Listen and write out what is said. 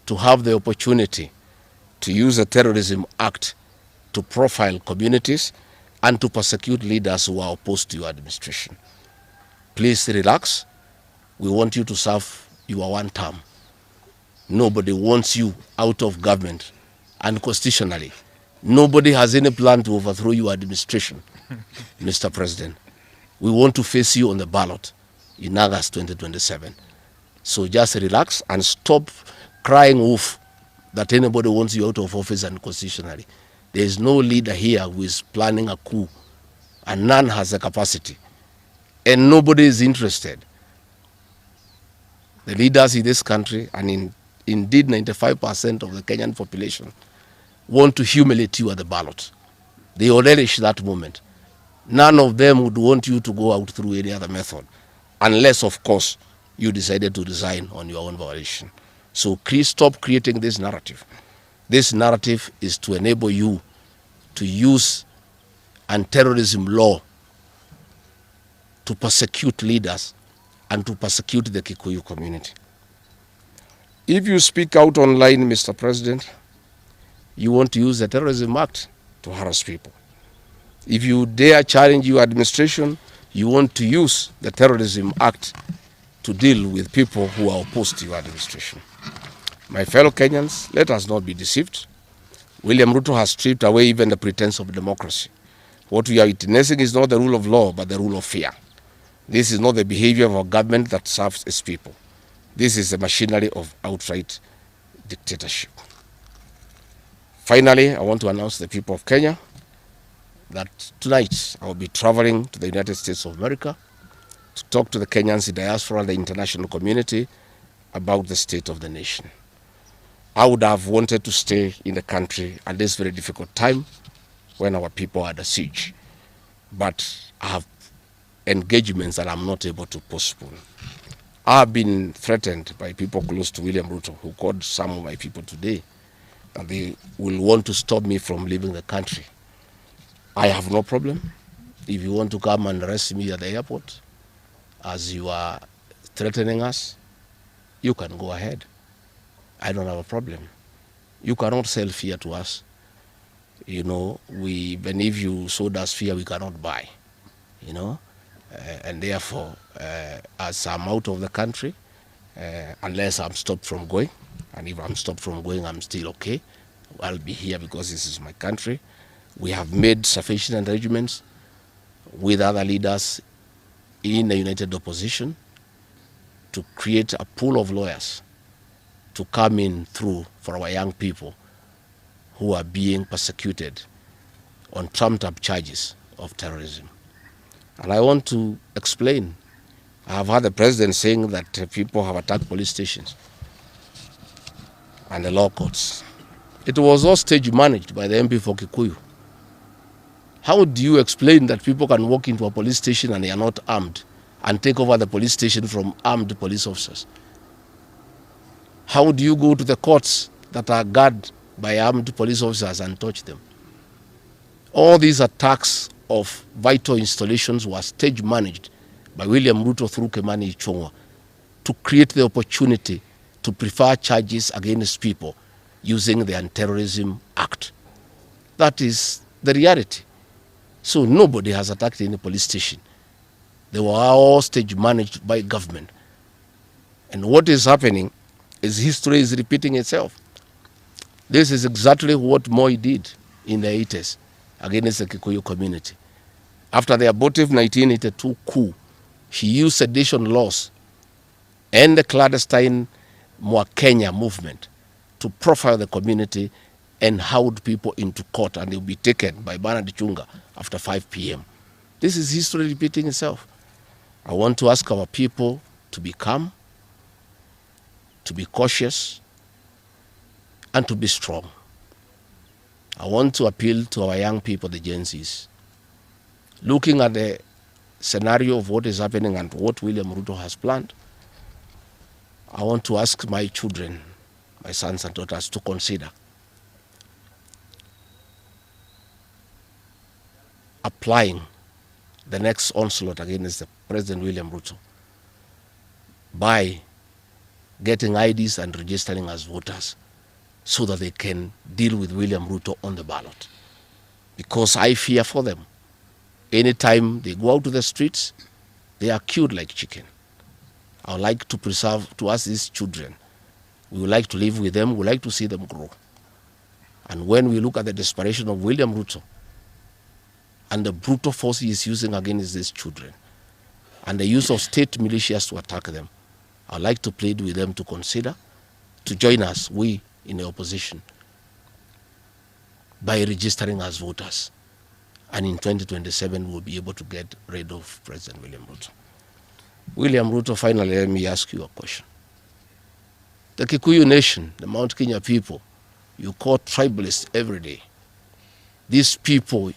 to have the opportunity to use the Terrorism Act to profile communities and to persecute leaders who are opposed to your administration. Please relax. We want you to serve your one term. Nobody wants you out of government, and constitutionally, nobody has any plan to overthrow your administration, Mr. President. We want to face you on the ballot in August 2027. So just relax and stop crying wolf that anybody wants you out of office and constitutionally. There is no leader here who is planning a coup, and none has the capacity. And nobody is interested. The leaders in this country, and indeed 95% of the Kenyan population, want to humiliate you at the ballot. They will relish that moment. None of them would want you to go out through any other method, unless, of course, you decided to resign on your own volition. So please stop creating this narrative. This narrative is to enable you to use anti-terrorism law to persecute leaders and to persecute the Kikuyu community. If you speak out online, Mr. President, you want to use the Terrorism Act to harass people. If you dare challenge your administration, you want to use the Terrorism Act to deal with people who are opposed to your administration. My fellow Kenyans, let us not be deceived. William Ruto has stripped away even the pretense of democracy. What we are witnessing is not the rule of law, but the rule of fear. This is not the behavior of a government that serves its people. This is the machinery of outright dictatorship. Finally, I want to announce to the people of Kenya that tonight I will be traveling to the United States of America to talk to the Kenyans in diaspora and the international community about the state of the nation. I would have wanted to stay in the country at this very difficult time when our people are under siege, but I have engagements that I'm not able to postpone. I have been threatened by people close to William Ruto, who called some of my people today, and they will want to stop me from leaving the country. I have no problem. If you want to come and arrest me at the airport, as you are threatening us, you can go ahead. I don't have a problem. You cannot sell fear to us. You know, even if you sold us fear, we cannot buy. You know, and therefore, as I'm out of the country, unless I'm stopped from going, and if I'm stopped from going, I'm still okay. I'll be here because this is my country. We have made sufficient arrangements with other leaders in the united opposition to create a pool of lawyers to come in through for our young people who are being persecuted on trumped-up charges of terrorism. And I want to explain. I have heard the president saying that people have attacked police stations and the law courts. It was all stage managed by the MP for Kikuyu. How do you explain that people can walk into a police station and they are not armed and take over the police station from armed police officers? How do you go to the courts that are guarded by armed police officers and touch them? All these attacks of vital installations were stage managed by William Ruto through Kimani Ichung'wah to create the opportunity to prefer charges against people using the Anti-Terrorism Act. That is the reality. So nobody has attacked any police station. They were all stage managed by government. And what is happening is history is repeating itself. This is exactly what Moi did in the 80s against the Kikuyu community. After the abortive 1982 coup, he used sedition laws and the clandestine Kenya movement to profile the community and hold people into court, and they'll be taken by Bernard Chunga after 5 p.m. This is history repeating itself. I want to ask our people to be calm, to be cautious, and to be strong. I want to appeal to our young people, the Gen Zs. Looking at the scenario of what is happening and what William Ruto has planned, I want to ask my children, my sons and daughters, to consider applying the next onslaught against the President William Ruto by getting IDs and registering as voters so that they can deal with William Ruto on the ballot. Because I fear for them. Anytime they go out to the streets, they are killed like chicken. I would like to preserve to us these children. We would like to live with them. We would like to see them grow. And when we look at the desperation of William Ruto and the brutal force he is using against these children and the use of state militias to attack them, I would like to plead with them to consider, to join us, we in the opposition, by registering as voters. And in 2027, we'll be able to get rid of President William Ruto. William Ruto, finally, let me ask you a question. The Kikuyu nation, the Mount Kenya people, you call tribalists every day. These people